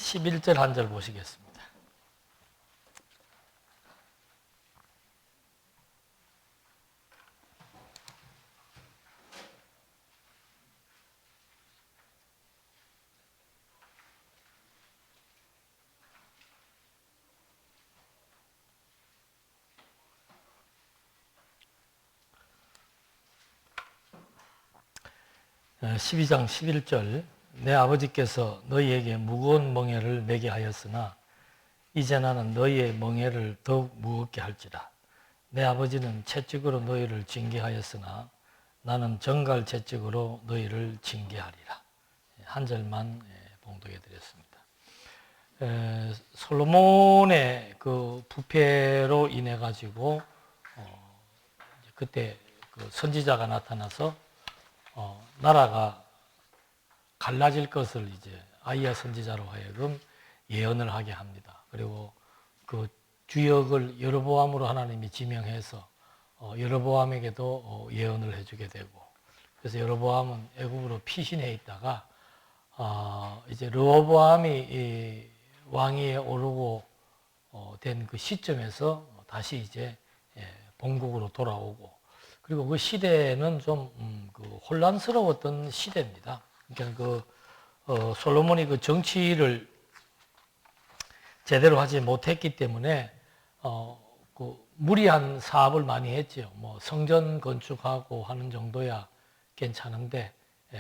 11절 한 절 보시겠습니다. 어, 12장 11절 내 아버지께서 너희에게 무거운 멍에를 매게 하였으나 이제 나는 너희의 멍에를 더욱 무겁게 할지라. 내 아버지는 채찍으로 너희를 징계하였으나 나는 정갈 채찍으로 너희를 징계하리라. 한 절만 봉독해 드렸습니다. 솔로몬의 그 부패로 인해 가지고 그때 그 선지자가 나타나서 나라가 갈라질 것을 이제 아이야 선지자로 하여금 예언을 하게 합니다. 그리고 그 주역을 여로보암으로 하나님이 지명해서 여로보암에게도 예언을 해주게 되고, 그래서 여로보암은 애굽으로 피신해 있다가 이제 르호보암이 왕위에 오르고 된 그 시점에서 다시 이제 본국으로 돌아오고, 그리고 그 시대는 좀 그 혼란스러웠던 시대입니다. 그러니까 솔로몬이 그 정치를 제대로 하지 못했기 때문에 그 무리한 사업을 많이 했죠. 뭐 성전 건축하고 하는 정도야 괜찮은데,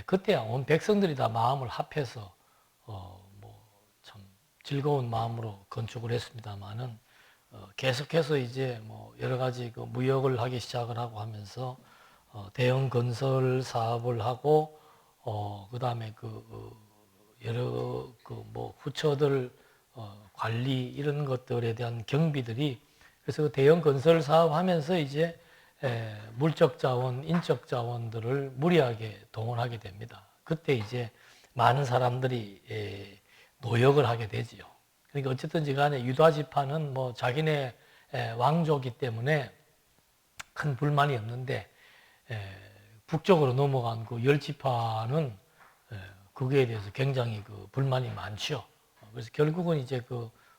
그때야 온 백성들이 다 마음을 합해서 뭐 참 즐거운 마음으로 건축을 했습니다만은 계속해서 이제 뭐 여러 가지 그 무역을 하기 시작을 하고 하면서 대형 건설 사업을 하고 그 다음에 여러 그 뭐 후처들 관리 이런 것들에 대한 경비들이, 그래서 그 대형 건설 사업 하면서 이제 물적 자원, 인적 자원들을 무리하게 동원하게 됩니다. 그때 이제 많은 사람들이 노역을 하게 되지요. 그러니까 어쨌든지 간에 유다 지파는 뭐 자기네 왕조기 때문에 큰 불만이 없는데, 북쪽으로 넘어간 그 열 지파는 그거에 대해서 굉장히 그 불만이 많죠. 그래서 결국은 이제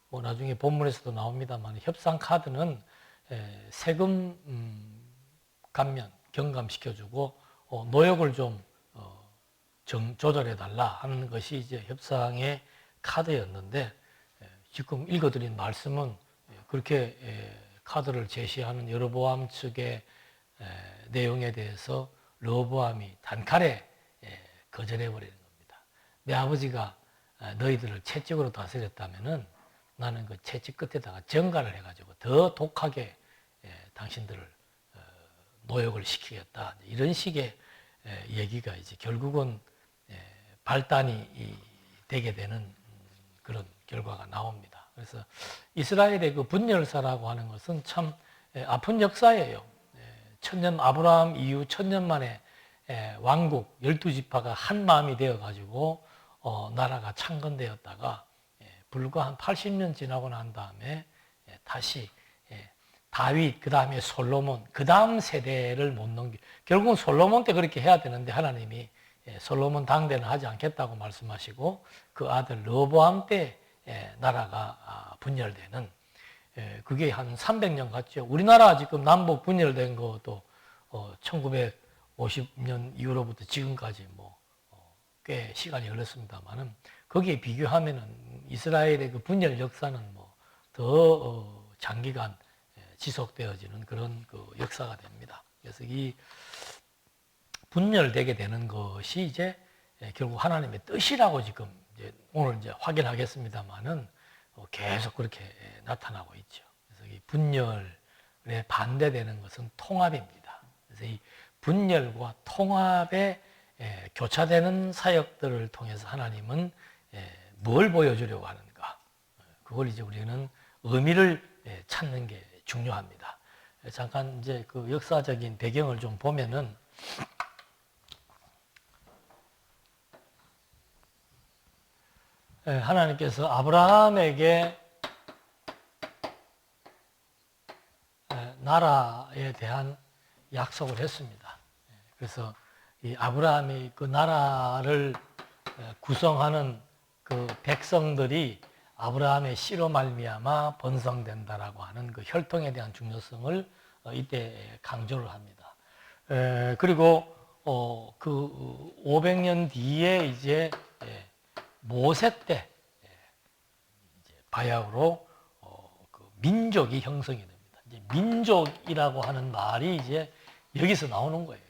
뭐 나중에 본문에서도 나옵니다만 협상 카드는 세금 감면 경감시켜주고 노역을 좀 조절해 달라 하는 것이 이제 협상의 카드였는데, 지금 읽어드린 말씀은 그렇게 카드를 제시하는 여로보암 측의 내용에 대해서 르호보암이 단칼에 거절해 버리는 겁니다. 내 아버지가 너희들을 채찍으로 다스렸다면은 나는 그 채찍 끝에다가 정갈을 해가지고 더 독하게 당신들을 노역을 시키겠다. 이런 식의 얘기가 이제 결국은 발단이 되게 되는 그런 결과가 나옵니다. 그래서 이스라엘의 그 분열사라고 하는 것은 참 아픈 역사예요. 천년 아브라함 이후 천년 만에 왕국 12지파가 한 마음이 되어가지고 나라가 창건되었다가 불과 한 80년 지나고 난 다음에 다시 다윗, 그 다음에 솔로몬, 그 다음 세대를 못 넘기, 결국은 솔로몬 때 그렇게 해야 되는데 하나님이 솔로몬 당대는 하지 않겠다고 말씀하시고 그 아들 르호보암 때 나라가 분열되는, 그게 한 300년 갔죠. 우리나라 지금 남북 분열된 것도 1950년 이후로부터 지금까지 뭐 꽤 시간이 흘렀습니다만은 거기에 비교하면은 이스라엘의 그 분열 역사는 뭐 더 장기간 지속되어지는 그런 그 역사가 됩니다. 그래서 이 분열되게 되는 것이 이제 결국 하나님의 뜻이라고 지금 이제 오늘 이제 확인하겠습니다만은 계속 그렇게 나타나고 있죠. 그래서 이 분열에 반대되는 것은 통합입니다. 그래서 이 분열과 통합에 교차되는 사역들을 통해서 하나님은 뭘 보여주려고 하는가, 그걸 이제 우리는 의미를 찾는 게 중요합니다. 잠깐 이제 그 역사적인 배경을 좀 보면은 하나님께서 아브라함에게 나라에 대한 약속을 했습니다. 그래서 이 아브라함이 그 나라를 구성하는 그 백성들이 아브라함의 씨로 말미암아 번성된다라고 하는 그 혈통에 대한 중요성을 이때 강조를 합니다. 그리고 그 500년 뒤에 이제 모세 때 이제 바야흐로 그 민족이 형성이 됩니다. 이제 민족이라고 하는 말이 이제 여기서 나오는 거예요.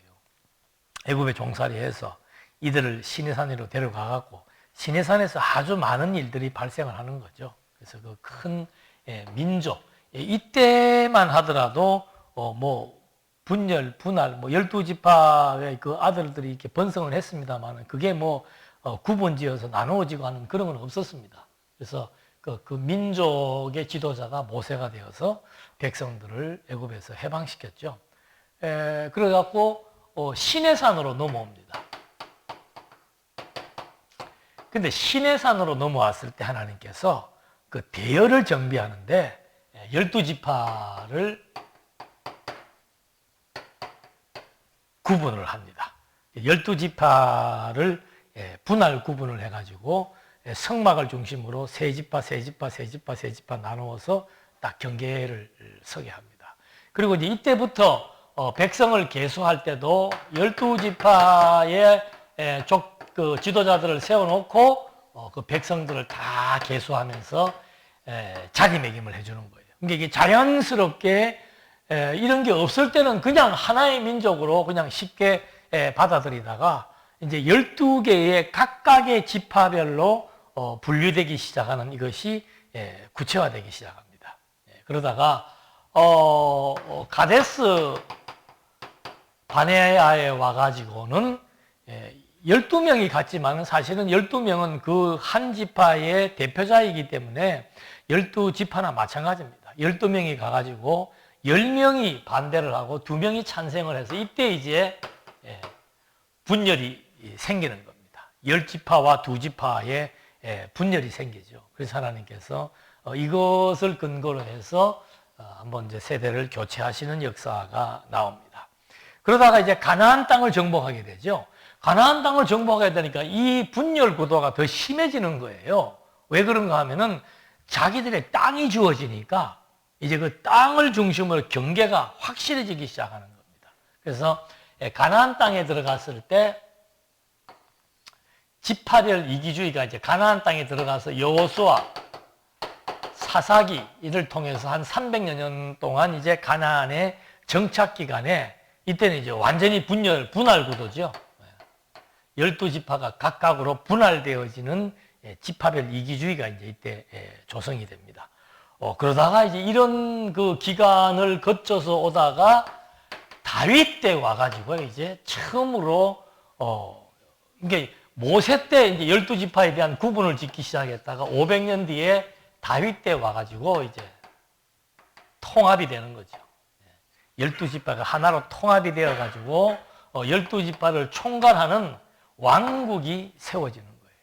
애굽에 종살이해서 이들을 시내산으로 데려가 갖고 시내산에서 아주 많은 일들이 발생을 하는 거죠. 그래서 그 큰 민족 이때만 하더라도 뭐 분열, 분할, 뭐 12지파의 그 아들들이 이렇게 번성을 했습니다만 그게 뭐 구분지어서 나누어지고 하는 그런 건 없었습니다. 그래서 그 민족의 지도자가 모세가 되어서 백성들을 애굽에서 해방시켰죠. 그래갖고 시내산으로 넘어옵니다. 근데 시내산으로 넘어왔을 때 하나님께서 그 대열을 정비하는데 12지파를 구분을 합니다. 12지파를 분할 구분을 해가지고 성막을 중심으로 세 지파 나누어서 딱 경계를 서게 합니다. 그리고 이제 이때부터 백성을 계수할 때도 12지파의 그 지도자들을 세워놓고 그 백성들을 다 계수하면서 자리매김을 해주는 거예요. 그러니까 이게 자연스럽게 이런 게 없을 때는 그냥 하나의 민족으로 그냥 쉽게 받아들이다가 이제 12개의 각각의 지파별로 분류되기 시작하는 이것이 구체화되기 시작합니다. 그러다가 가데스 바네아에 와가지고는 12명이 갔지만 사실은 12명은 그 한 지파의 대표자이기 때문에 12지파나 마찬가지입니다. 12명이 가가지고 10명이 반대를 하고 2명이 찬성을 해서 이때 이제 분열이 생기는 겁니다. 10지파와 2지파의 분열이 생기죠. 그래서 하나님께서 이것을 근거로 해서 한번 이제 세대를 교체하시는 역사가 나옵니다. 그러다가 이제 가나안 땅을 정복하게 되죠. 가나안 땅을 정복하게 되니까 이 분열 구도가 더 심해지는 거예요. 왜 그런가 하면은 자기들의 땅이 주어지니까 이제 그 땅을 중심으로 경계가 확실해지기 시작하는 겁니다. 그래서 가나안 땅에 들어갔을 때 지파별 이기주의가 이제 가나안 땅에 들어가서 여호수아, 사사기 이를 통해서 한 300여 년 동안 이제 가나안의 정착 기간에 이때는 이제 완전히 분할 구도죠. 12지파가 각각으로 분할되어지는 지파별 이기주의가 이제 이때 조성이 됩니다. 그러다가 이제 이런 그 기간을 거쳐서 오다가 다윗 때 와가지고 이제 처음으로, 이게 모세 때 이제 12지파에 대한 구분을 짓기 시작했다가 500년 뒤에 다윗 때 와가지고 이제 통합이 되는 거죠. 12지파가 하나로 통합이 되어가지고 12지파를 총괄하는 왕국이 세워지는 거예요.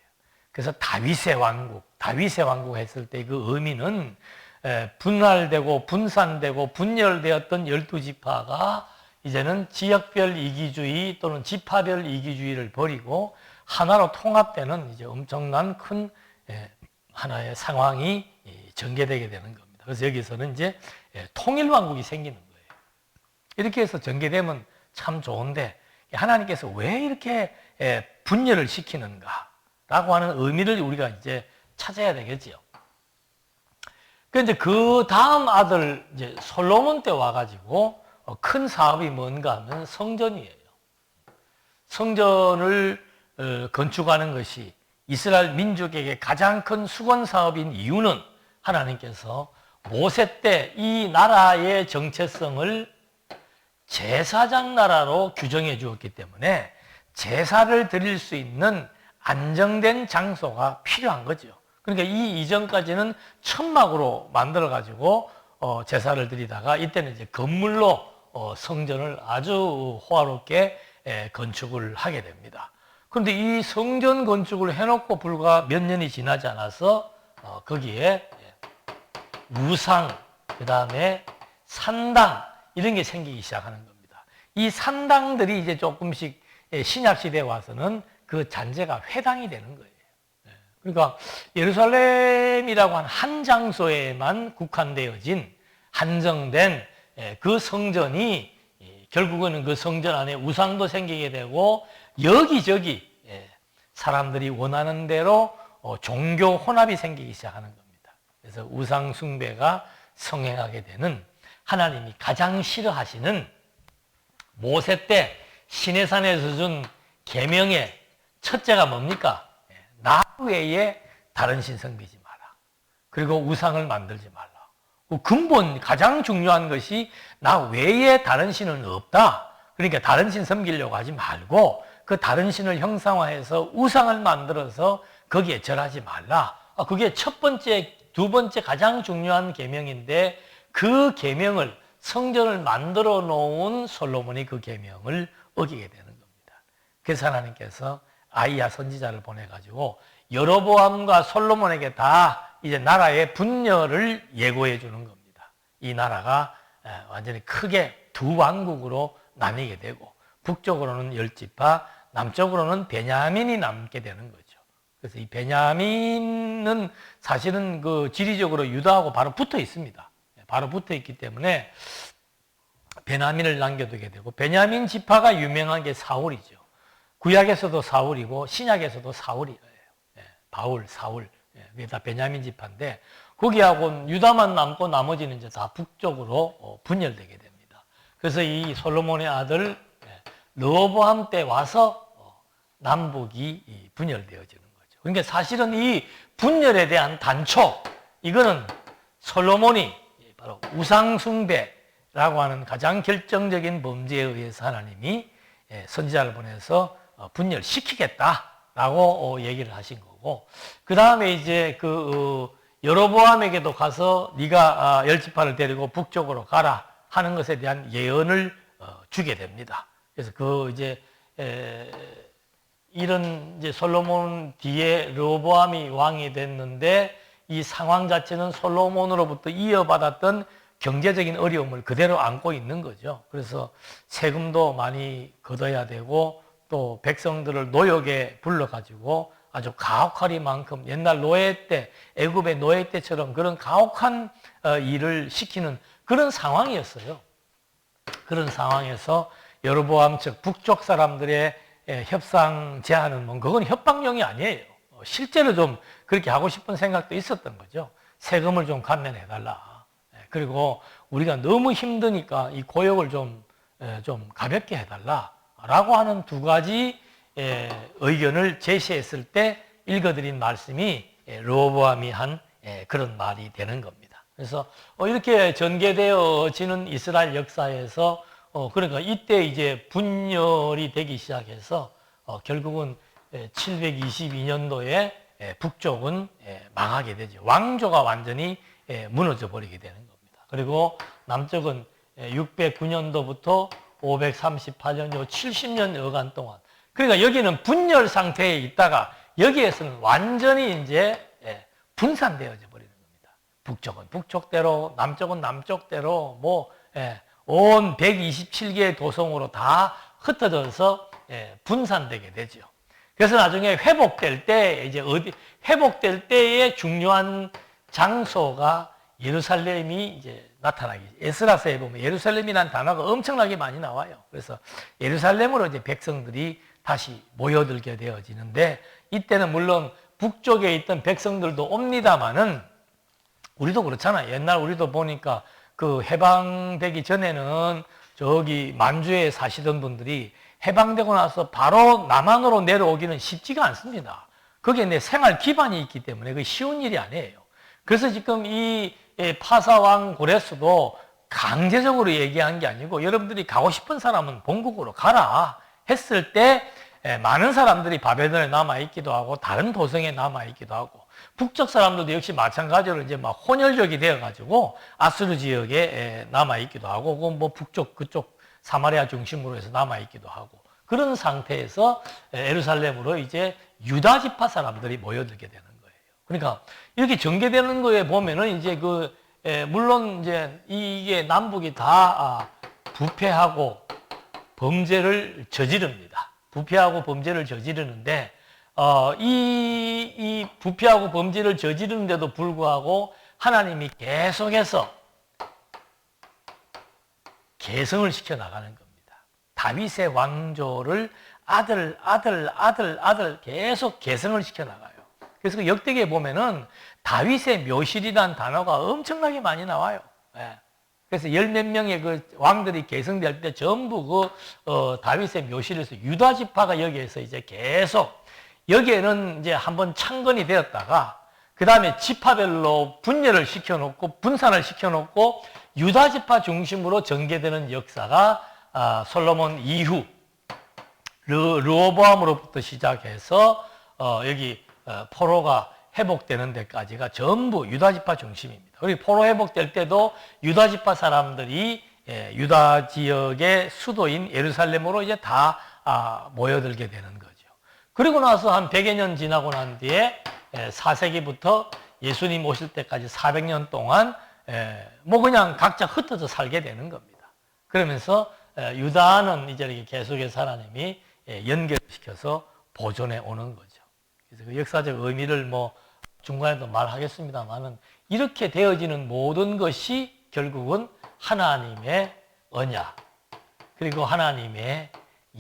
그래서 다윗의 왕국 했을 때 그 의미는 분할되고 분산되고 분열되었던 12지파가 이제는 지역별 이기주의 또는 지파별 이기주의를 버리고 하나로 통합되는 이제 엄청난 큰 하나의 상황이 전개되게 되는 겁니다. 그래서 여기서는 이제 통일왕국이 생기는 거예요. 이렇게 해서 전개되면 참 좋은데 하나님께서 왜 이렇게 분열을 시키는가라고 하는 의미를 우리가 이제 찾아야 되겠지요. 그런데 그 다음 아들 이제 솔로몬 때 와가지고 큰 사업이 뭔가 하면 성전이에요. 성전을 건축하는 것이 이스라엘 민족에게 가장 큰 수건 사업인 이유는 하나님께서 모세 때 이 나라의 정체성을 제사장 나라로 규정해 주었기 때문에 제사를 드릴 수 있는 안정된 장소가 필요한 거죠. 그러니까 이 이전까지는 천막으로 만들어 가지고 제사를 드리다가 이때는 이제 건물로 성전을 아주 호화롭게 건축을 하게 됩니다. 그런데 이 성전 건축을 해놓고 불과 몇 년이 지나지 않아서 거기에 우상, 그 다음에 산당 이런 게 생기기 시작하는 겁니다. 이 산당들이 이제 조금씩 신약 시대에 와서는 그 잔재가 회당이 되는 거예요. 그러니까 예루살렘이라고 한 장소에만 국한되어진 한정된 그 성전이 결국은 그 성전 안에 우상도 생기게 되고 여기저기 사람들이 원하는 대로 종교 혼합이 생기기 시작하는 겁니다. 그래서 우상 숭배가 성행하게 되는 하나님이 가장 싫어하시는 모세 때 시내산에서 준 계명의 첫째가 뭡니까? 나 외에 다른 신성 비지 마라. 그리고 우상을 만들지 말라. 근본 가장 중요한 것이 나 외에 다른 신은 없다. 그러니까 다른 신 섬기려고 하지 말고 그 다른 신을 형상화해서 우상을 만들어서 거기에 절하지 말라. 그게 첫 번째, 두 번째 가장 중요한 계명인데 그 계명을 성전을 만들어 놓은 솔로몬이 그 계명을 어기게 되는 겁니다. 그래서 하나님께서 아이야 선지자를 보내가지고 여로보암과 솔로몬에게 다 이제 나라의 분열을 예고해 주는 겁니다. 이 나라가 완전히 크게 두 왕국으로 나뉘게 되고 북쪽으로는 10지파, 남쪽으로는 베냐민이 남게 되는 거죠. 그래서 이 베냐민은 사실은 그 지리적으로 유다하고 바로 붙어 있습니다. 바로 붙어 있기 때문에 베냐민을 남겨두게 되고 베냐민 지파가 유명한 게 사울이죠. 구약에서도 사울이고 신약에서도 사울이에요. 바울, 사울. 그게 다 베냐민 지파인데 거기하고 유다만 남고 나머지는 이제 다 북쪽으로 분열되게 됩니다. 그래서 이 솔로몬의 아들 르호보암 때 와서 남북이 분열되어지는 거죠. 그러니까 사실은 이 분열에 대한 단초, 이거는 솔로몬이 바로 우상숭배라고 하는 가장 결정적인 범죄에 의해서 하나님이 선지자를 보내서 분열시키겠다라고 얘기를 하신 거고, 그 다음에 이제 여로보암에게도 가서 네가 10지파를 데리고 북쪽으로 가라 하는 것에 대한 예언을 주게 됩니다. 그래서 이런 이제 솔로몬 뒤에 르호보암이 왕이 됐는데 이 상황 자체는 솔로몬으로부터 이어받았던 경제적인 어려움을 그대로 안고 있는 거죠. 그래서 세금도 많이 걷어야 되고 또 백성들을 노역에 불러가지고 아주 가혹하리만큼 옛날 노예 때, 애굽의 노예 때처럼 그런 가혹한 일을 시키는 그런 상황이었어요. 그런 상황에서 여로보암 즉 북쪽 사람들의 협상 제안은 그건 협박용이 아니에요. 실제로 좀 그렇게 하고 싶은 생각도 있었던 거죠. 세금을 좀 감면해달라. 그리고 우리가 너무 힘드니까 이 고역을 좀 가볍게 해달라라고 하는 두 가지 의견을 제시했을 때 읽어드린 말씀이 르호보암이 한 그런 말이 되는 겁니다. 그래서 이렇게 전개되어지는 이스라엘 역사에서 그러니까 이때 이제 분열이 되기 시작해서 결국은 722년도에 북쪽은 망하게 되죠. 왕조가 완전히 무너져 버리게 되는 겁니다. 그리고 남쪽은 609년도부터 538년, 요 70년 여간 동안. 그러니까 여기는 분열 상태에 있다가 여기에서는 완전히 이제 분산되어져 버리는 겁니다. 북쪽은 북쪽대로, 남쪽은 남쪽대로, 온 127개의 도성으로 다 흩어져서 분산되게 되죠. 그래서 나중에 회복될 때, 회복될 때의 중요한 장소가 예루살렘이 이제 나타나기. 에스라서에 보면 예루살렘이라는 단어가 엄청나게 많이 나와요. 그래서 예루살렘으로 이제 백성들이 다시 모여들게 되어지는데, 이때는 물론 북쪽에 있던 백성들도 옵니다만은, 우리도 그렇잖아요. 옛날 우리도 보니까 해방되기 전에는 저기 만주에 사시던 분들이 해방되고 나서 바로 남한으로 내려오기는 쉽지가 않습니다. 거기에 내 생활 기반이 있기 때문에 그게 쉬운 일이 아니에요. 그래서 지금 이 파사왕 고레스도 강제적으로 얘기한 게 아니고 여러분들이 가고 싶은 사람은 본국으로 가라 했을 때 많은 사람들이 바벨론에 남아있기도 하고 다른 도성에 남아있기도 하고 북쪽 사람들도 역시 마찬가지로 이제 막 혼혈족이 되어가지고 아수르 지역에 남아있기도 하고 북쪽 그쪽 사마리아 중심으로 해서 남아있기도 하고 그런 상태에서 예루살렘으로 이제 유다 지파 사람들이 모여들게 되는 거예요. 그러니까 이렇게 전개되는 거에 보면은 이제 물론 이제 이게 남북이 다 부패하고 범죄를 저지릅니다. 부패하고 범죄를 저지르는데 이 부패하고 범죄를 저지르는데도 불구하고 하나님이 계속해서 계승을 시켜 나가는 겁니다. 다윗의 왕조를 아들 계속 계승을 시켜 나가요. 그래서 그 역대기에 보면은 다윗의 묘실이라는 단어가 엄청나게 많이 나와요. 예. 그래서 열 몇 명의 그 왕들이 계승될 때 전부 다윗의 묘실에서 유다 지파가 여기에서 이제 계속 여기에는 이제 한번 창건이 되었다가 그 다음에 지파별로 분열을 시켜놓고 분산을 시켜놓고 유다 지파 중심으로 전개되는 역사가 솔로몬 이후 르호보암으로부터 시작해서 여기 포로가 회복되는 데까지가 전부 유다 지파 중심입니다. 그리고 포로 회복될 때도 유다 지파 사람들이 유다 지역의 수도인 예루살렘으로 이제 다 모여들게 되는 거죠. 그리고 나서 한 100여 년 지나고 난 뒤에 4세기부터 예수님 오실 때까지 400년 동안 뭐 그냥 각자 흩어져 살게 되는 겁니다. 그러면서 유다는 이제 이렇게 계속해서 하나님이 연결시켜서 보존해 오는 거죠. 그래서 그 역사적 의미를 뭐 중간에도 말하겠습니다만은 이렇게 되어지는 모든 것이 결국은 하나님의 언약 그리고 하나님의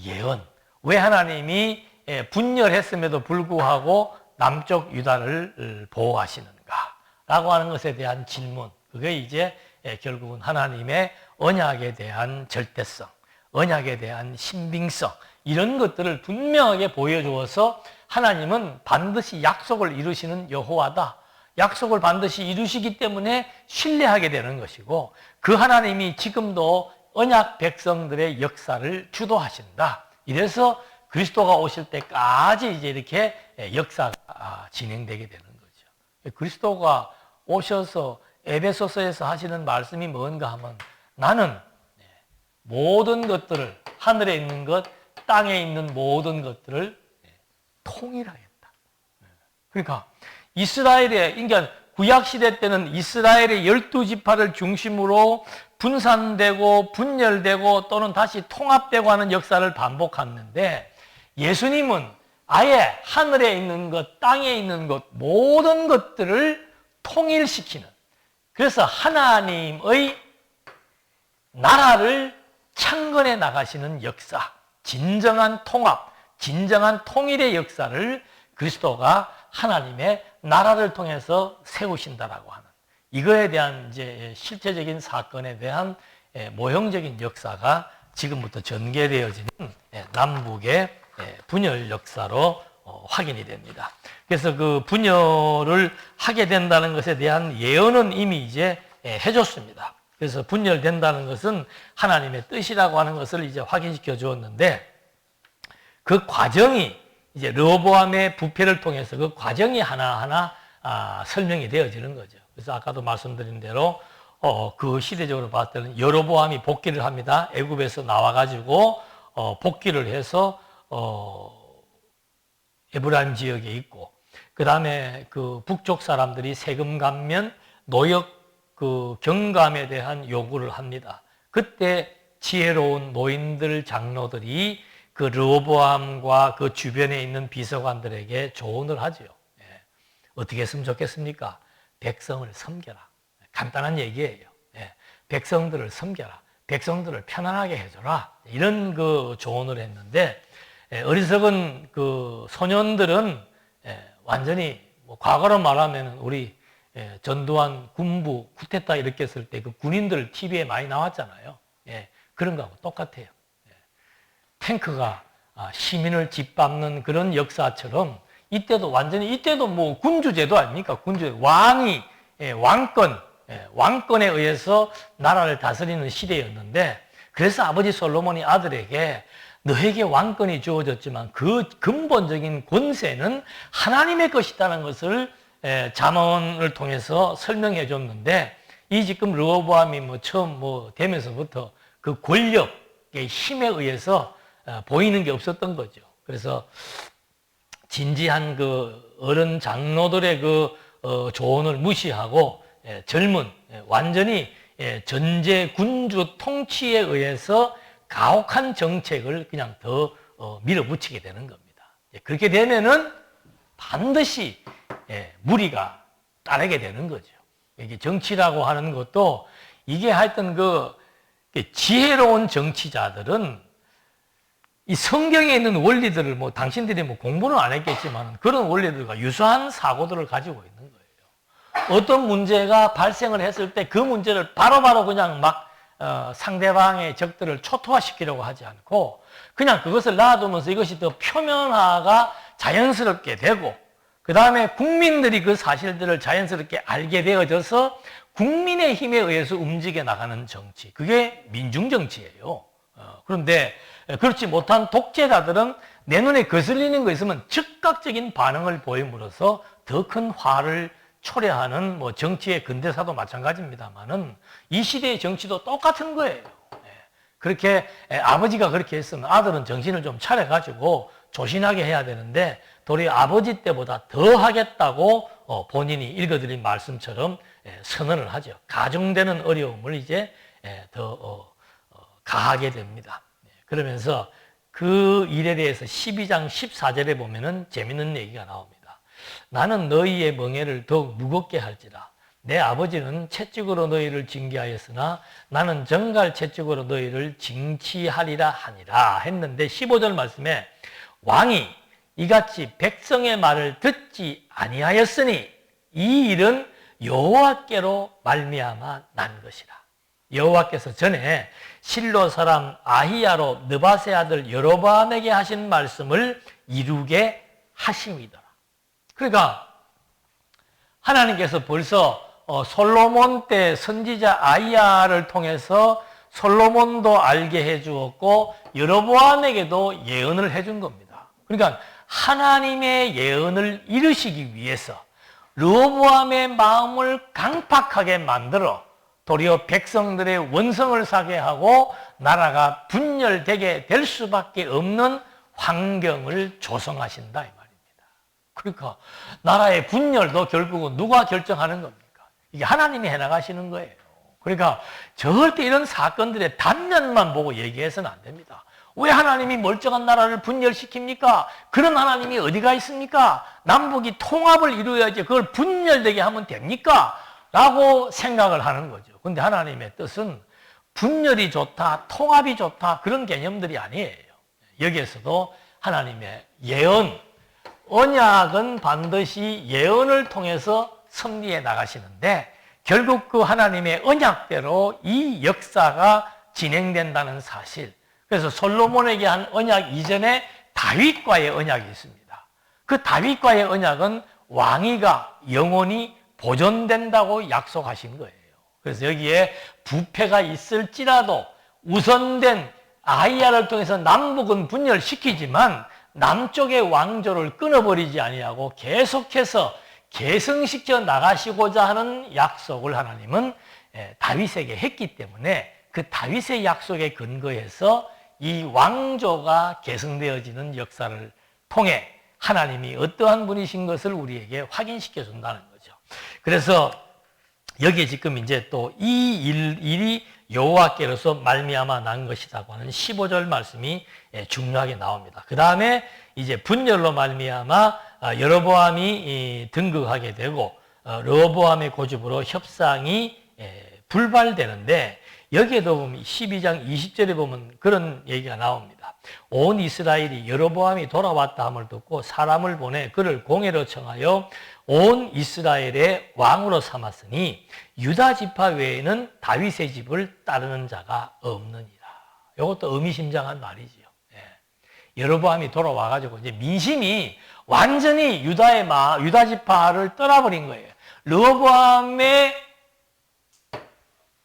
예언. 왜 하나님이 분열했음에도 불구하고 남쪽 유다를 보호하시는가? 라고 하는 것에 대한 질문. 그게 이제 결국은 하나님의 언약에 대한 절대성, 언약에 대한 신빙성, 이런 것들을 분명하게 보여주어서 하나님은 반드시 약속을 이루시는 여호와다. 약속을 반드시 이루시기 때문에 신뢰하게 되는 것이고 그 하나님이 지금도 언약 백성들의 역사를 주도하신다. 이래서 그리스도가 오실 때까지 이제 이렇게 역사가 진행되게 되는 거죠. 그리스도가 오셔서 에베소서에서 하시는 말씀이 뭔가 하면 나는 모든 것들을 하늘에 있는 것, 땅에 있는 모든 것들을 통일하겠다. 그러니까 이스라엘의 그러니까 구약 시대 때는 이스라엘의 12지파를 중심으로 분산되고 분열되고 또는 다시 통합되고 하는 역사를 반복했는데 예수님은 아예 하늘에 있는 것, 땅에 있는 것 모든 것들을 통일시키는 그래서 하나님의 나라를 창건해 나가시는 역사, 진정한 통합, 진정한 통일의 역사를 그리스도가 하나님의 나라를 통해서 세우신다라고 하는 이거에 대한 이제 실제적인 사건에 대한 모형적인 역사가 지금부터 전개되어지는 남북의 분열 역사로 확인이 됩니다. 그래서 그 분열을 하게 된다는 것에 대한 예언은 이미 이제 해줬습니다. 그래서 분열된다는 것은 하나님의 뜻이라고 하는 것을 이제 확인시켜 주었는데 그 과정이 이제 르호보암의 부패를 통해서 그 과정이 하나하나 설명이 되어지는 거죠. 그래서 아까도 말씀드린 대로 그 시대적으로 봤을 때는 여로보암이 복귀를 합니다. 애굽에서 나와가지고 복귀를 해서 에브라임 지역에 있고 그 다음에 그 북쪽 사람들이 세금 감면 노역 그 경감에 대한 요구를 합니다. 그때 지혜로운 노인들 장로들이 그 르호보암과 그 주변에 있는 비서관들에게 조언을 하죠. 어떻게 했으면 좋겠습니까? 백성을 섬겨라. 간단한 얘기예요. 백성들을 섬겨라. 백성들을 편안하게 해줘라. 이런 그 조언을 했는데 어리석은 그 소년들은 완전히 뭐 과거로 말하면 우리 전두환 군부 쿠데타 이렇게 했을 때 그 군인들 TV에 많이 나왔잖아요. 그런 거하고 똑같아요. 탱크가 시민을 짓밟는 그런 역사처럼 이때도 완전히 이때도 뭐 군주제도 아닙니까? 군주 왕이 왕권에 의해서 나라를 다스리는 시대였는데 그래서 아버지 솔로몬이 아들에게 너에게 왕권이 주어졌지만 그 근본적인 권세는 하나님의 것이라는 것을 잠언을 통해서 설명해 줬는데 이 지금 르호보암이 뭐 처음 되면서부터 그 권력의 힘에 의해서 보이는 게 없었던 거죠. 그래서 진지한 그 어른 장로들의 그 조언을 무시하고 젊은 완전히 전제 군주 통치에 의해서 가혹한 정책을 그냥 더 밀어붙이게 되는 겁니다. 그렇게 되면은 반드시 무리가 따르게 되는 거죠. 이게 정치라고 하는 것도 이게 하여튼 지혜로운 정치자들은 이 성경에 있는 원리들을 당신들이 공부는 안 했겠지만 그런 원리들과 유사한 사고들을 가지고 있는 거예요. 어떤 문제가 발생을 했을 때 그 문제를 바로바로 그냥 막 상대방의 적들을 초토화시키려고 하지 않고 그냥 그것을 놔두면서 이것이 더 표면화가 자연스럽게 되고 그 다음에 국민들이 그 사실들을 자연스럽게 알게 되어져서 국민의 힘에 의해서 움직여 나가는 정치. 그게 민중정치예요. 그런데 그렇지 못한 독재자들은 내 눈에 거슬리는 거 있으면 즉각적인 반응을 보임으로써 더 큰 화를 초래하는 정치의 근대사도 마찬가지입니다만은 이 시대의 정치도 똑같은 거예요. 그렇게 아버지가 그렇게 했으면 아들은 정신을 좀 차려가지고 조신하게 해야 되는데 도리어 아버지 때보다 더 하겠다고 본인이 읽어드린 말씀처럼 선언을 하죠. 가중되는 어려움을 이제 더 가하게 됩니다. 그러면서 그 일에 대해서 12장 14절에 보면은 재밌는 얘기가 나옵니다. 나는 너희의 멍에를 더욱 무겁게 할지라. 내 아버지는 채찍으로 너희를 징계하였으나 나는 정갈 채찍으로 너희를 징치하리라 하니라 했는데 15절 말씀에 왕이 이같이 백성의 말을 듣지 아니하였으니 이 일은 여호와께로 말미암아 난 것이라. 여호와께서 전에 실로 사람 아히야로 느밧의 아들 여로보암에게 하신 말씀을 이루게 하심이더라. 그러니까 하나님께서 벌써 솔로몬 때 선지자 아히야를 통해서 솔로몬도 알게 해주었고 여로보암에게도 예언을 해준 겁니다. 그러니까 하나님의 예언을 이루시기 위해서 르호보암의 마음을 강팍하게 만들어 도리어 백성들의 원성을 사게 하고 나라가 분열되게 될 수밖에 없는 환경을 조성하신다 이 말입니다. 그러니까 나라의 분열도 결국은 누가 결정하는 겁니까? 이게 하나님이 해나가시는 거예요. 그러니까 절대 이런 사건들의 단면만 보고 얘기해서는 안 됩니다. 왜 하나님이 멀쩡한 나라를 분열시킵니까? 그런 하나님이 어디가 있습니까? 남북이 통합을 이루어야지 그걸 분열되게 하면 됩니까? 라고 생각을 하는 거죠. 근데 하나님의 뜻은 분열이 좋다, 통합이 좋다 그런 개념들이 아니에요. 여기에서도 하나님의 예언, 언약은 반드시 예언을 통해서 섭리해 나가시는데 결국 그 하나님의 언약대로 이 역사가 진행된다는 사실. 그래서 솔로몬에게 한 언약 이전에 다윗과의 언약이 있습니다. 그 다윗과의 언약은 왕위가 영원히 보존된다고 약속하신 거예요. 그래서 여기에 부패가 있을지라도 우선된 아히야를 통해서 남북은 분열시키지만 남쪽의 왕조를 끊어버리지 아니하고 계속해서 계승시켜 나가시고자 하는 약속을 하나님은 다윗에게 했기 때문에 그 다윗의 약속에 근거해서 이 왕조가 계승되어지는 역사를 통해 하나님이 어떠한 분이신 것을 우리에게 확인시켜 준다는 거죠. 그래서 여기에 지금 이제 또 이 일이 여호와께로서 말미암아 난 것이라고 하는 15절 말씀이 중요하게 나옵니다. 그 다음에 이제 분열로 말미암아 여로보암이 등극하게 되고 르호보암의 고집으로 협상이 불발되는데 여기에도 보면 12장 20절에 보면 그런 얘기가 나옵니다. 온 이스라엘이 여로보암이 돌아왔다 함을 듣고 사람을 보내 그를 공회로 청하여 온 이스라엘의 왕으로 삼았으니 유다 지파 외에는 다윗의 집을 따르는 자가 없느니라. 이것도 의미심장한 말이지요. 여로보암이 돌아와가지고 이제 민심이 완전히 유다 지파를 떠나버린 거예요. 르호보암의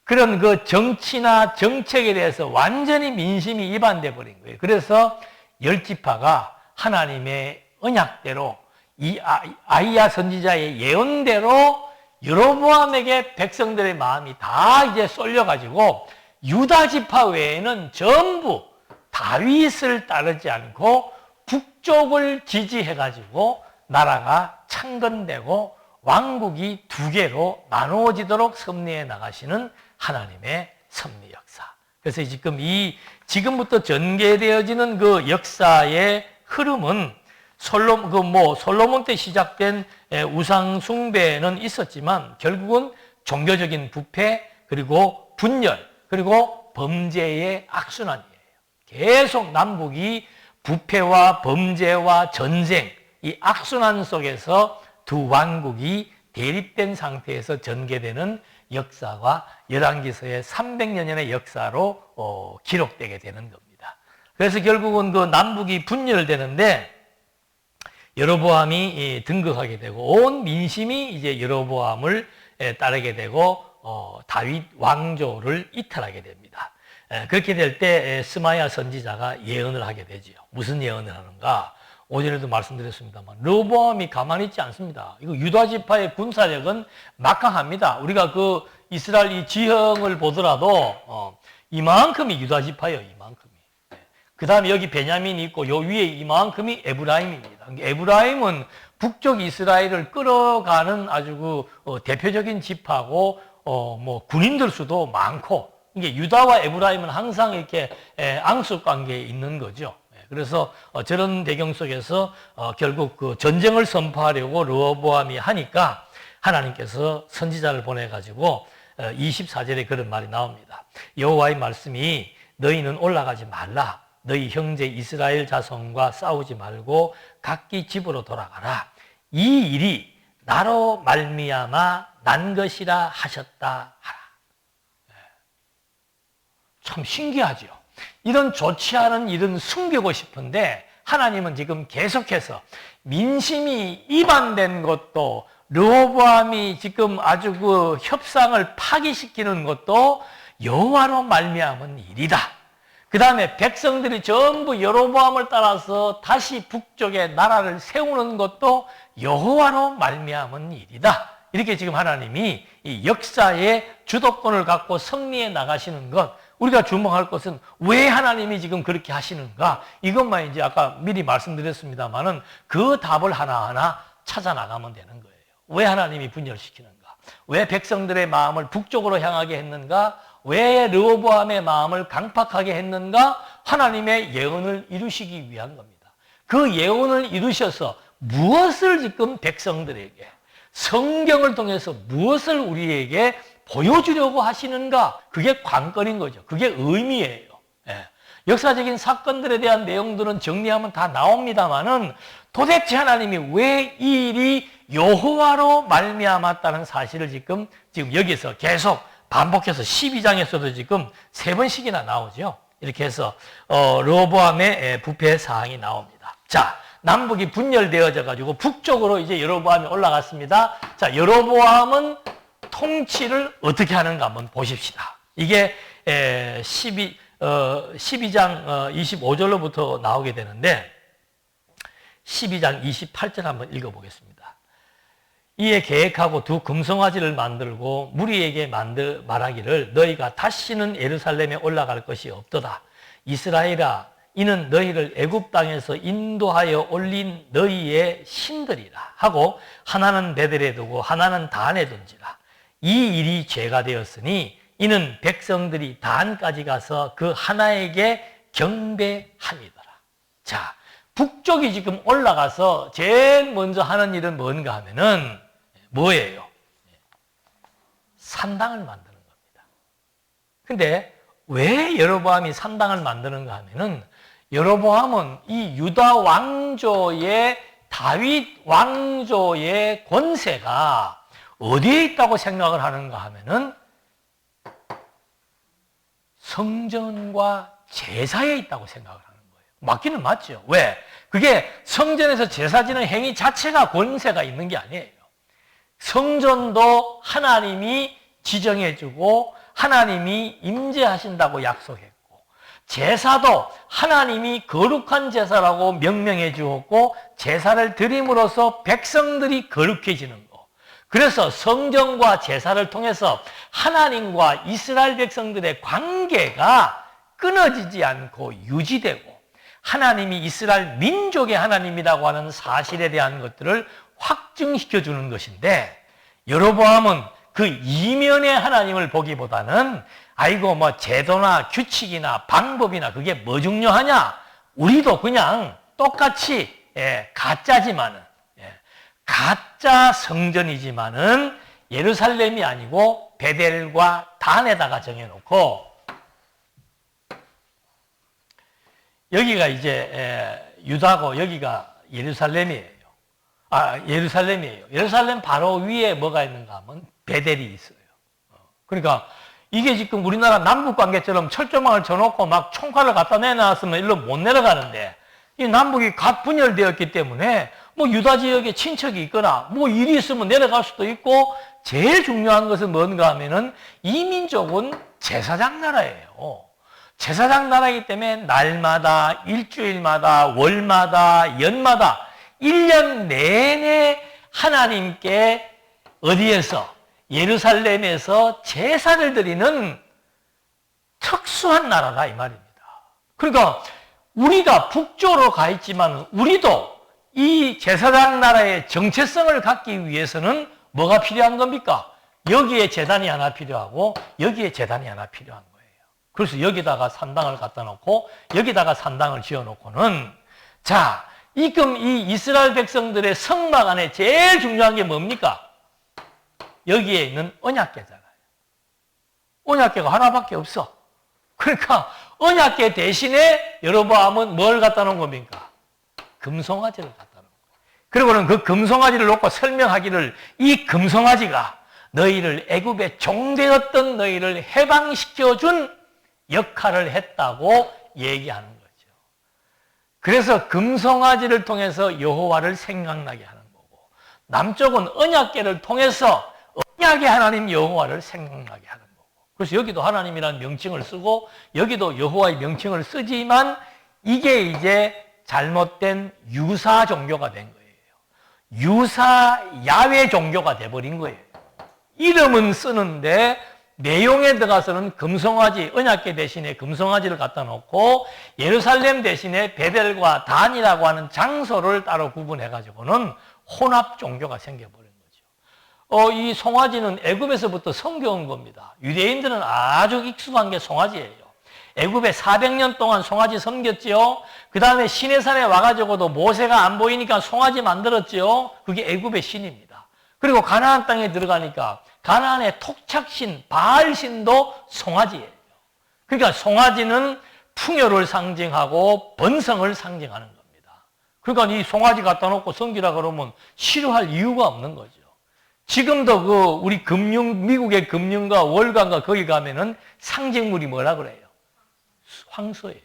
그런 그 정치나 정책에 대해서 완전히 민심이 이반돼 버린 거예요. 그래서 10지파가 하나님의 언약대로 이 아히야 선지자의 예언대로 여로보암에게 백성들의 마음이 다 이제 쏠려가지고 유다 지파 외에는 전부 다윗을 따르지 않고 북쪽을 지지해가지고 나라가 창건되고 왕국이 두 개로 나누어지도록 섭리해 나가시는 하나님의 섭리 역사. 그래서 지금부터 전개되어지는 그 역사의 흐름은 솔로몬 때 시작된 우상 숭배는 있었지만 결국은 종교적인 부패, 그리고 분열, 그리고 범죄의 악순환이에요. 계속 남북이 부패와 범죄와 전쟁, 이 악순환 속에서 두 왕국이 대립된 상태에서 전개되는 역사가 열왕기서의 300여년의 역사로 기록되게 되는 겁니다. 그래서 결국은 그 남북이 분열되는데 여로보암이 등극하게 되고 온 민심이 이제 여로보암을 따르게 되고 다윗 왕조를 이탈하게 됩니다. 그렇게 될 때 스마야 선지자가 예언을 하게 되죠. 무슨 예언을 하는가? 오전에도 말씀드렸습니다만 르호보암이 가만히 있지 않습니다. 이거 유다 지파의 군사력은 막강합니다. 우리가 그 이스라엘 이 지형을 보더라도 이만큼이 유다 지파예요. 이만큼이. 그 다음에 여기 베냐민이 있고 요 위에 이만큼이 에브라임입니다. 에브라임은 북쪽 이스라엘을 끌어가는 아주 대표적인 지파고 군인들 수도 많고 이게 유다와 에브라임은 항상 이렇게 앙숙 관계에 있는 거죠. 그래서 저런 배경 속에서 결국 그 전쟁을 선포하려고 르호보암이 하니까 하나님께서 선지자를 보내가지고 24절에 그런 말이 나옵니다. 여호와의 말씀이 너희는 올라가지 말라. 너희 형제 이스라엘 자손과 싸우지 말고 각기 집으로 돌아가라. 이 일이 나로 말미암아 난 것이라 하셨다 하라. 참 신기하죠. 이런 좋지 않은 일은 숨기고 싶은데 하나님은 지금 계속해서 민심이 이반된 것도 르호보암이 지금 아주 그 협상을 파기시키는 것도 여호와로 말미암은 일이다. 그 다음에 백성들이 전부 여로보암을 따라서 다시 북쪽에 나라를 세우는 것도 여호와로 말미암은 일이다. 이렇게 지금 하나님이 이 역사의 주도권을 갖고 승리해 나가시는 것, 우리가 주목할 것은 왜 하나님이 지금 그렇게 하시는가? 이것만 이제 아까 미리 말씀드렸습니다만은 그 답을 하나하나 찾아 나가면 되는 거예요. 왜 하나님이 분열시키는가? 왜 백성들의 마음을 북쪽으로 향하게 했는가? 왜 르호보암의 마음을 강팍하게 했는가? 하나님의 예언을 이루시기 위한 겁니다. 그 예언을 이루셔서 무엇을 지금 백성들에게, 성경을 통해서 무엇을 우리에게 보여주려고 하시는가? 그게 관건인 거죠. 그게 의미예요. 역사적인 사건들에 대한 내용들은 정리하면 다 나옵니다만은 도대체 하나님이 왜 이 일이 여호와로 말미암았다는 사실을 지금 여기서 계속 반복해서 12장에서도 지금 3번씩이나 나오죠. 이렇게 해서 르호보암의 부패 사항이 나옵니다. 자, 남북이 분열되어져 가지고 북쪽으로 이제 여로보암이 올라갔습니다. 자, 여로보암은 통치를 어떻게 하는가 한번 보십시다. 이게 12장 25절로부터 나오게 되는데 12장 28절 한번 읽어보겠습니다. 이에 계획하고 두 금송아지를 만들고 무리에게 말하기를 너희가 다시는 예루살렘에 올라갈 것이 없도다. 이스라엘아, 이는 너희를 애굽 땅에서 인도하여 올린 너희의 신들이라 하고 하나는 베델에 두고 하나는 단에 둔지라. 이 일이 죄가 되었으니 이는 백성들이 단까지 가서 그 하나에게 경배함이더라. 자, 북쪽이 지금 올라가서 제일 먼저 하는 일은 뭔가 하면은 뭐예요? 산당을 만드는 겁니다. 근데 왜 여로보암이 산당을 만드는가 하면은 여로보암은 이 유다 왕조의 다윗 왕조의 권세가 어디에 있다고 생각을 하는가 하면은 성전과 제사에 있다고 생각을 하는 거예요. 맞기는 맞죠. 왜? 그게 성전에서 제사 지는 행위 자체가 권세가 있는 게 아니에요. 성전도 하나님이 지정해주고 하나님이 임재하신다고 약속했고 제사도 하나님이 거룩한 제사라고 명명해 주었고 제사를 드림으로써 백성들이 거룩해지는 거. 그래서 성전과 제사를 통해서 하나님과 이스라엘 백성들의 관계가 끊어지지 않고 유지되고 하나님이 이스라엘 민족의 하나님이라고 하는 사실에 대한 것들을 확증시켜 주는 것인데 여로보암은 그 이면의 하나님을 보기보다는 아이고 뭐 제도나 규칙이나 방법이나 그게 뭐 중요하냐? 우리도 그냥 똑같이 가짜지만은, 가짜 성전이지만은 예루살렘이 아니고 베델과 단에다가 정해놓고, 여기가 이제 유다고 여기가 예루살렘이에요. 예루살렘이에요. 예루살렘 바로 위에 뭐가 있는가 하면 베델이 있어요. 그러니까 이게 지금 우리나라 남북관계처럼 철조망을 쳐놓고 막 총칼을 갖다 내놨으면 일로 못 내려가는데, 이 남북이 각 분열되었기 때문에 뭐 유다 지역에 친척이 있거나 뭐 일이 있으면 내려갈 수도 있고, 제일 중요한 것은 뭔가 하면은 이 민족은 제사장 나라예요. 제사장 나라이기 때문에 날마다, 일주일마다, 월마다, 연마다 1년 내내 하나님께 어디에서? 예루살렘에서 제사를 드리는 특수한 나라다 이 말입니다. 그러니까 우리가 북쪽으로 가 있지만 우리도 이 제사장 나라의 정체성을 갖기 위해서는 뭐가 필요한 겁니까? 여기에 제단이 하나 필요하고 여기에 제단이 하나 필요한 거예요. 그래서 여기다가 산당을 갖다 놓고 여기다가 산당을 지어 놓고는, 자, 지금 이 이스라엘 백성들의 성막 안에 제일 중요한 게 뭡니까? 여기에 있는 언약궤잖아요. 언약궤가 하나밖에 없어. 그러니까 언약궤 대신에 여로보암은 뭘 갖다 놓은 겁니까? 금송아지를 갖다 놓은 거예요. 그리고는 그 금송아지를 놓고 설명하기를, 이 금송아지가 너희를 애굽의 종되었던 너희를 해방시켜준 역할을 했다고 얘기하는 거죠. 그래서 금송아지를 통해서 여호와를 생각나게 하는 거고, 남쪽은 언약궤를 통해서 언약의 하나님 여호와를 생각나게 하는 거고, 그래서 여기도 하나님이라는 명칭을 쓰고 여기도 여호와의 명칭을 쓰지만 이게 이제 잘못된 유사 종교가 된 거예요. 유사 야훼 종교가 돼버린 거예요. 이름은 쓰는데 내용에 들어가서는 금송아지, 언약궤 대신에 금송아지를 갖다 놓고 예루살렘 대신에 베델과 단이라고 하는 장소를 따로 구분해가지고는 혼합 종교가 생겨버린 거죠. 이 송아지는 애굽에서부터 섬겨온 겁니다. 유대인들은 아주 익숙한 게 송아지예요. 애굽에 400년 동안 송아지 섬겼죠. 그 다음에 시내산에 와가지고도 모세가 안 보이니까 송아지 만들었죠. 그게 애굽의 신입니다. 그리고 가나안 땅에 들어가니까 가나안의 토착신, 바알신도 송아지예요. 그러니까 송아지는 풍요를 상징하고 번성을 상징하는 겁니다. 그러니까 이 송아지 갖다 놓고 섬기라 그러면 싫어할 이유가 없는 거죠. 지금도 우리 미국의 금융가 월간가 거기 가면은 상징물이 뭐라 그래요? 황소예요.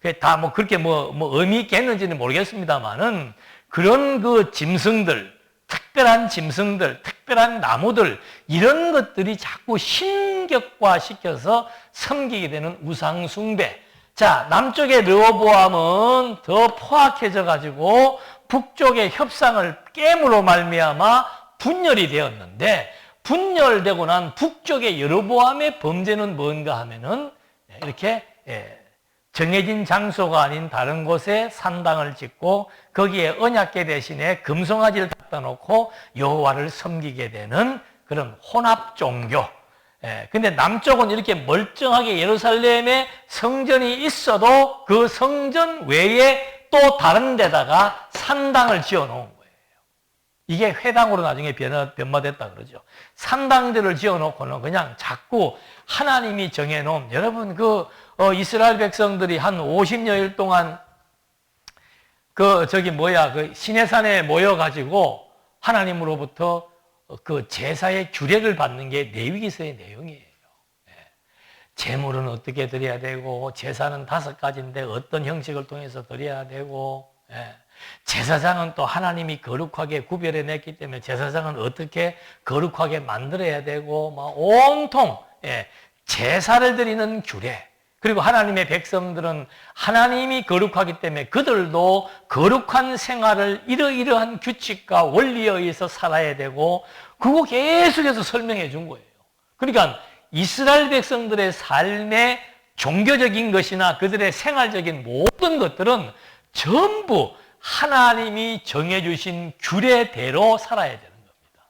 그게 다 뭐 그렇게 뭐 의미 있겠는지는 모르겠습니다만은 그런 그 짐승들, 특별한 짐승들, 특별한 나무들, 이런 것들이 자꾸 신격화시켜서 섬기게 되는 우상숭배. 자, 남쪽의 르호보암은 더 포악해져 가지고 북쪽의 협상을 깨므로 말미암아 분열이 되었는데, 분열되고 난 북쪽의 여로보암의 범죄는 뭔가 하면은 이렇게 정해진 장소가 아닌 다른 곳에 산당을 짓고 거기에 언약궤 대신에 금송아지를 갖다 놓고 여호와를 섬기게 되는 그런 혼합 종교. 근데 남쪽은 이렇게 멀쩡하게 예루살렘에 성전이 있어도 그 성전 외에 또 다른 데다가 산당을 지어 놓은 거예요. 이게 회당으로 나중에 변화됐다 그러죠. 산당들을 지어 놓고는 그냥 자꾸 하나님이 정해놓은, 여러분 이스라엘 백성들이 한 50여일 동안 시내산에 모여가지고 하나님으로부터 그 제사의 규례를 받는 게 레위기서의 내용이에요. 제물은 어떻게 드려야 되고, 제사는 5가지인데 어떤 형식을 통해서 드려야 되고, 제사장은 또 하나님이 거룩하게 구별해 냈기 때문에 제사장은 어떻게 거룩하게 만들어야 되고, 막 온통 제사를 드리는 규례. 그리고 하나님의 백성들은 하나님이 거룩하기 때문에 그들도 거룩한 생활을 이러이러한 규칙과 원리에 의해서 살아야 되고, 그거 계속해서 설명해 준 거예요. 그러니까 이스라엘 백성들의 삶의 종교적인 것이나 그들의 생활적인 모든 것들은 전부 하나님이 정해주신 규례대로 살아야 되는 겁니다.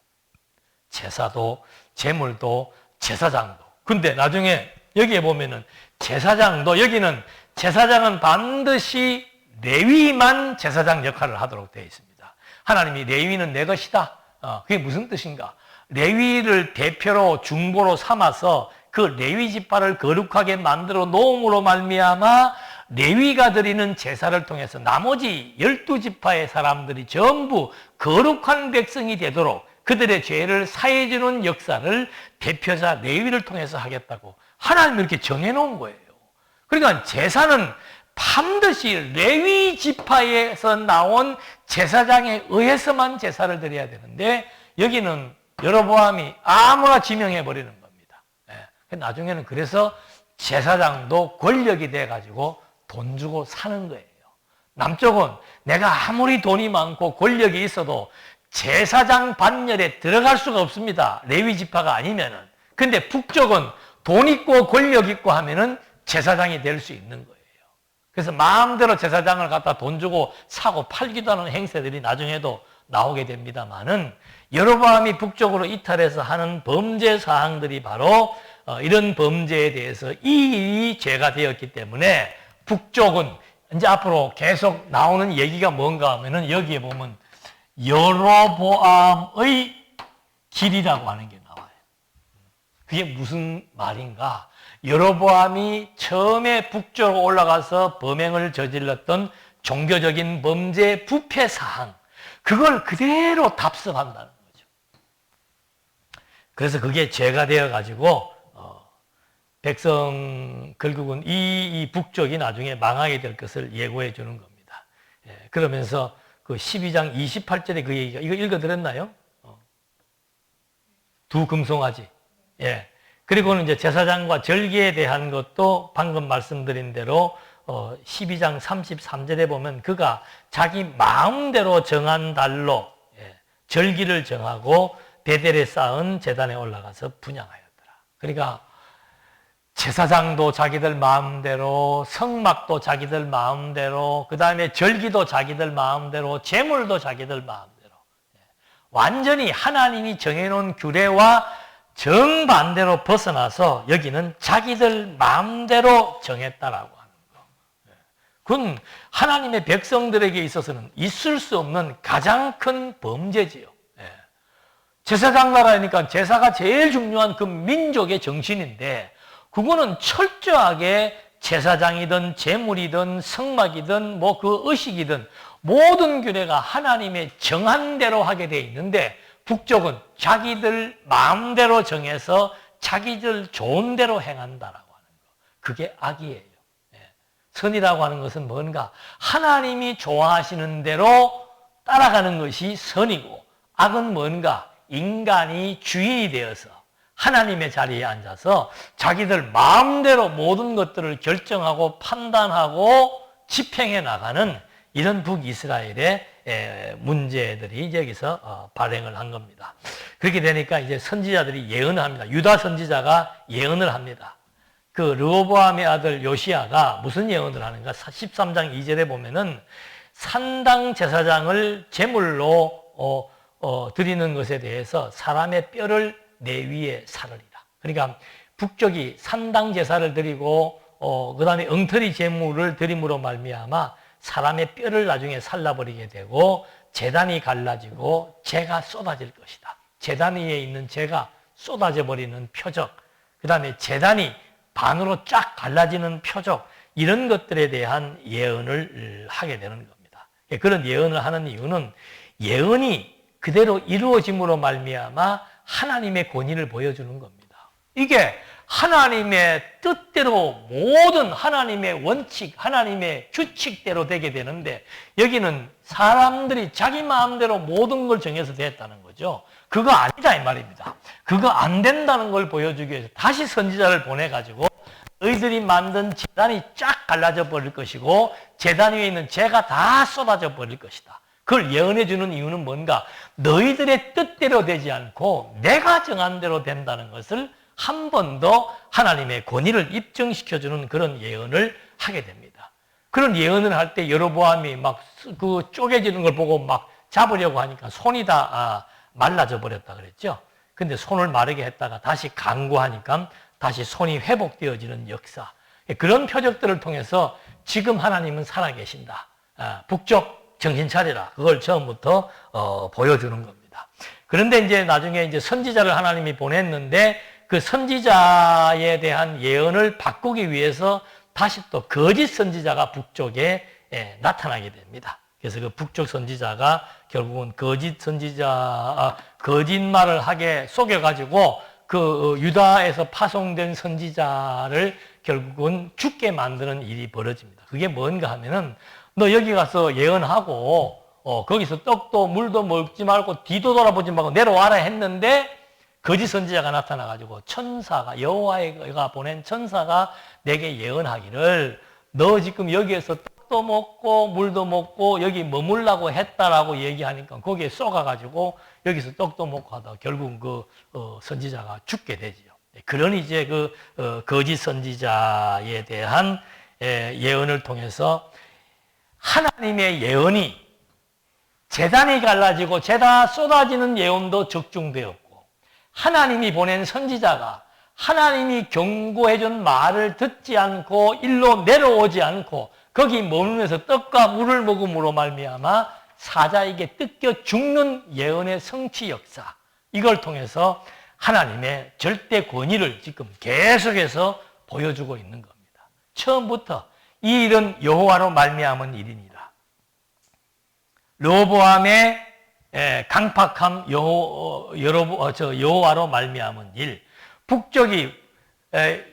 제사도, 제물도, 제사장도. 근데 나중에 여기에 보면은 제사장도, 여기는 제사장은 반드시 레위만 제사장 역할을 하도록 되어 있습니다. 하나님이 레위는 내 것이다. 그게 무슨 뜻인가? 레위를 대표로 중보로 삼아서 그 레위 지파를 거룩하게 만들어 놓음으로 말미암아 레위가 드리는 제사를 통해서 나머지 12지파의 사람들이 전부 거룩한 백성이 되도록 그들의 죄를 사해주는 역사를 대표자 레위를 통해서 하겠다고 하나님이 이렇게 정해놓은 거예요. 그러니까 제사는 반드시 레위 지파에서 나온 제사장에 의해서만 제사를 드려야 되는데 여기는 여로보암이 아무나 지명해버리는 겁니다. 나중에는 그래서 제사장도 권력이 돼가지고 돈 주고 사는 거예요. 남쪽은 내가 아무리 돈이 많고 권력이 있어도 제사장 반열에 들어갈 수가 없습니다. 레위 지파가 아니면은. 근데 북쪽은 돈 있고 권력 있고 하면은 제사장이 될 수 있는 거예요. 그래서 마음대로 제사장을 갖다 돈 주고 사고 팔기도 하는 행세들이 나중에도 나오게 됩니다만은 여로보암이 북쪽으로 이탈해서 하는 범죄 사항들이 바로 이런 범죄에 대해서 이 일이 죄가 되었기 때문에 북쪽은 이제 앞으로 계속 나오는 얘기가 뭔가 하면은 여기에 보면 여로보암의 길이라고 하는 게 나와요. 그게 무슨 말인가? 여로보암이 처음에 북쪽으로 올라가서 범행을 저질렀던 종교적인 범죄 부패 사항, 그걸 그대로 답습한다는 거죠. 그래서 그게 죄가 되어가지고 백성 결국은 이 북쪽이 나중에 망하게 될 것을 예고해 주는 겁니다. 그러면서 그 12장 28절에 그 얘기가, 이거 읽어드렸나요? 두 금송아지. 그리고는 이제 제사장과 절기에 대한 것도 방금 말씀드린 대로 12장 33절에 보면 그가 자기 마음대로 정한 달로 절기를 정하고 베델에 쌓은 제단에 올라가서 분향하였더라. 그러니까 제사장도 자기들 마음대로, 성막도 자기들 마음대로, 그 다음에 절기도 자기들 마음대로, 제물도 자기들 마음대로, 완전히 하나님이 정해놓은 규례와 정반대로 벗어나서 여기는 자기들 마음대로 정했다라고 하는 거. 그건 하나님의 백성들에게 있어서는 있을 수 없는 가장 큰 범죄지요. 제사장 나라니까 제사가 제일 중요한 그 민족의 정신인데 그거는 철저하게 제사장이든 제물이든 성막이든 뭐 그 의식이든 모든 규례가 하나님의 정한 대로 하게 돼 있는데 북쪽은 자기들 마음대로 정해서 자기들 좋은 대로 행한다라고 하는 거. 그게 악이에요. 선이라고 하는 것은 뭔가 하나님이 좋아하시는 대로 따라가는 것이 선이고 악은 뭔가 인간이 주인이 되어서 하나님의 자리에 앉아서 자기들 마음대로 모든 것들을 결정하고 판단하고 집행해 나가는 이런 북이스라엘의 문제들이 여기서 발행을 한 겁니다. 그렇게 되니까 이제 선지자들이 예언을 합니다. 유다 선지자가 예언을 합니다. 그 르호보암의 아들 요시야가 무슨 예언을 하는가? 13장 2절에 보면은 산당 제사장을 제물로 드리는 것에 대해서 사람의 뼈를 내 위에 사르리라. 그러니까 북쪽이 산당 제사를 드리고 그 다음에 엉터리 제물을 드림으로 말미암아 사람의 뼈를 나중에 살라버리게 되고 제단이 갈라지고 재가 쏟아질 것이다. 제단 위에 있는 재가 쏟아져 버리는 표적, 그 다음에 제단이 반으로 쫙 갈라지는 표적, 이런 것들에 대한 예언을 하게 되는 겁니다. 그런 예언을 하는 이유는 예언이 그대로 이루어짐으로 말미암아 하나님의 권위를 보여주는 겁니다. 이게 하나님의 뜻대로 모든 하나님의 원칙, 하나님의 규칙대로 되게 되는데 여기는 사람들이 자기 마음대로 모든 걸 정해서 됐다는 거죠. 그거 아니다 이 말입니다. 그거 안 된다는 걸 보여주기 위해서 다시 선지자를 보내가지고 너희들이 만든 제단이 쫙 갈라져 버릴 것이고 제단 위에 있는 재가 다 쏟아져 버릴 것이다. 그걸 예언해 주는 이유는 뭔가? 너희들의 뜻대로 되지 않고 내가 정한 대로 된다는 것을 한 번 더 하나님의 권위를 입증시켜주는 그런 예언을 하게 됩니다. 그런 예언을 할 때 여로보암이 막 그 쪼개지는 걸 보고 막 잡으려고 하니까 손이 다 말라져 버렸다 그랬죠. 근데 손을 마르게 했다가 다시 간구하니까 다시 손이 회복되어지는 역사. 그런 표적들을 통해서 지금 하나님은 살아계신다. 북쪽 정신 차리라. 그걸 처음부터 보여주는 겁니다. 그런데 이제 나중에 이제 선지자를 하나님이 보냈는데 그 선지자에 대한 예언을 바꾸기 위해서 다시 또 거짓 선지자가 북쪽에 나타나게 됩니다. 그래서 그 북쪽 선지자가 결국은 거짓말을 하게 속여가지고 그 유다에서 파송된 선지자를 결국은 죽게 만드는 일이 벌어집니다. 그게 뭔가 하면은 너 여기 가서 예언하고 거기서 떡도 물도 먹지 말고 뒤도 돌아보지 말고 내려와라 했는데 거짓 선지자가 나타나가지고 천사가 여호와가 보낸 천사가 내게 예언하기를 너 지금 여기에서 떡도 먹고 물도 먹고 여기 머물라고 했다라고 얘기하니까 거기에 쏘가가지고 여기서 떡도 먹고 하다 결국 그 선지자가 죽게 되지요. 그런 이제 그 거짓 선지자에 대한 예언을 통해서 하나님의 예언이 제단이 갈라지고 제다 쏟아지는 예언도 적중되었고 하나님이 보낸 선지자가 하나님이 경고해준 말을 듣지 않고 일로 내려오지 않고 거기 머물면서 떡과 물을 먹음으로 말미암아 사자에게 뜯겨 죽는 예언의 성취 역사, 이걸 통해서 하나님의 절대 권위를 지금 계속해서 보여주고 있는 겁니다. 처음부터 이 일은 여호와로 말미암은 일이니라. 르호보암의 강팍함 여호와로 말미암은 일, 북쪽이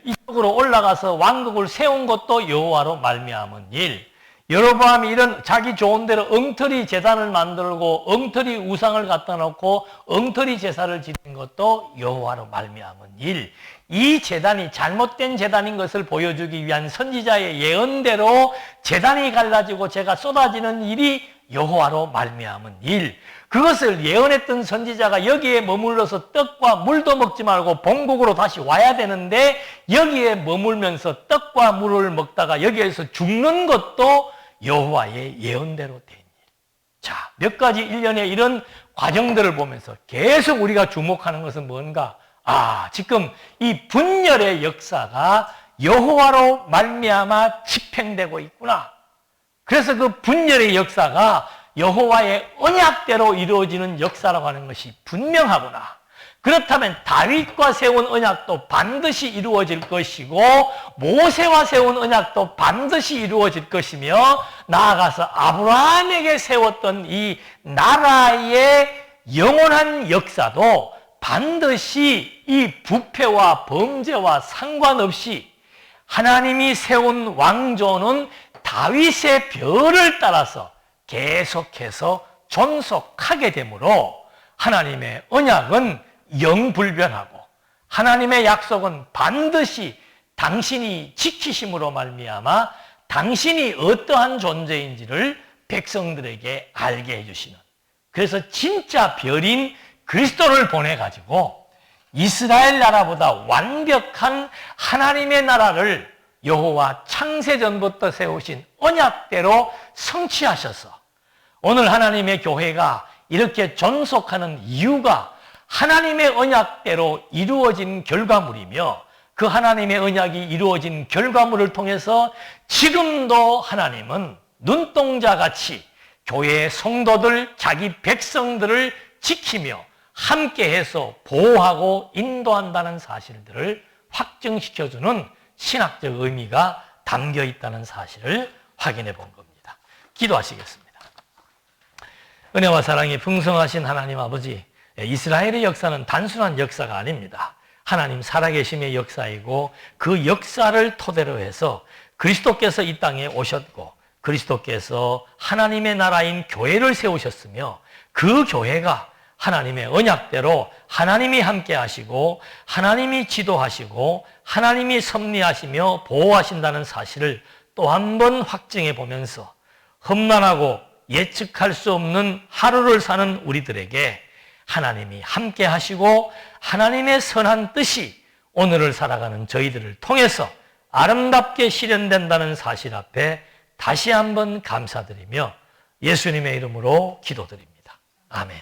이쪽으로 올라가서 왕국을 세운 것도 여호와로 말미암은 일, 여로보암이 이런 자기 좋은 대로 엉터리 제단을 만들고 엉터리 우상을 갖다 놓고 엉터리 제사를 지닌 것도 여호와로 말미암은 일, 이 제단이 잘못된 제단인 것을 보여주기 위한 선지자의 예언대로 제단이 갈라지고 제가 쏟아지는 일이 여호와로 말미암은 일, 그것을 예언했던 선지자가 여기에 머물러서 떡과 물도 먹지 말고 본국으로 다시 와야 되는데 여기에 머물면서 떡과 물을 먹다가 여기에서 죽는 것도 여호와의 예언대로 된 일. 자, 몇 가지 일련의 이런 과정들을 보면서 계속 우리가 주목하는 것은 뭔가? 지금 이 분열의 역사가 여호와로 말미암아 집행되고 있구나. 그래서 그 분열의 역사가 여호와의 언약대로 이루어지는 역사라고 하는 것이 분명하구나. 그렇다면 다윗과 세운 언약도 반드시 이루어질 것이고 모세와 세운 언약도 반드시 이루어질 것이며 나아가서 아브라함에게 세웠던 이 나라의 영원한 역사도 반드시 이 부패와 범죄와 상관없이 하나님이 세운 왕조는 다윗의 벼를 따라서 계속해서 존속하게 되므로 하나님의 언약은 영불변하고 하나님의 약속은 반드시 당신이 지키심으로 말미암아 당신이 어떠한 존재인지를 백성들에게 알게 해주시는, 그래서 진짜 별인 그리스도를 보내가지고 이스라엘 나라보다 완벽한 하나님의 나라를 여호와 창세전부터 세우신 언약대로 성취하셔서 오늘 하나님의 교회가 이렇게 존속하는 이유가 하나님의 언약대로 이루어진 결과물이며 그 하나님의 언약이 이루어진 결과물을 통해서 지금도 하나님은 눈동자같이 교회의 성도들, 자기 백성들을 지키며 함께해서 보호하고 인도한다는 사실들을 확증시켜주는 신학적 의미가 담겨 있다는 사실을 확인해 본 겁니다. 기도하시겠습니다. 은혜와 사랑이 풍성하신 하나님 아버지, 이스라엘의 역사는 단순한 역사가 아닙니다. 하나님 살아계심의 역사이고 그 역사를 토대로 해서 그리스도께서 이 땅에 오셨고 그리스도께서 하나님의 나라인 교회를 세우셨으며 그 교회가 하나님의 언약대로 하나님이 함께 하시고 하나님이 지도하시고 하나님이 섭리하시며 보호하신다는 사실을 또 한 번 확증해 보면서 험난하고 예측할 수 없는 하루를 사는 우리들에게 하나님이 함께 하시고 하나님의 선한 뜻이 오늘을 살아가는 저희들을 통해서 아름답게 실현된다는 사실 앞에 다시 한번 감사드리며 예수님의 이름으로 기도드립니다. 아멘.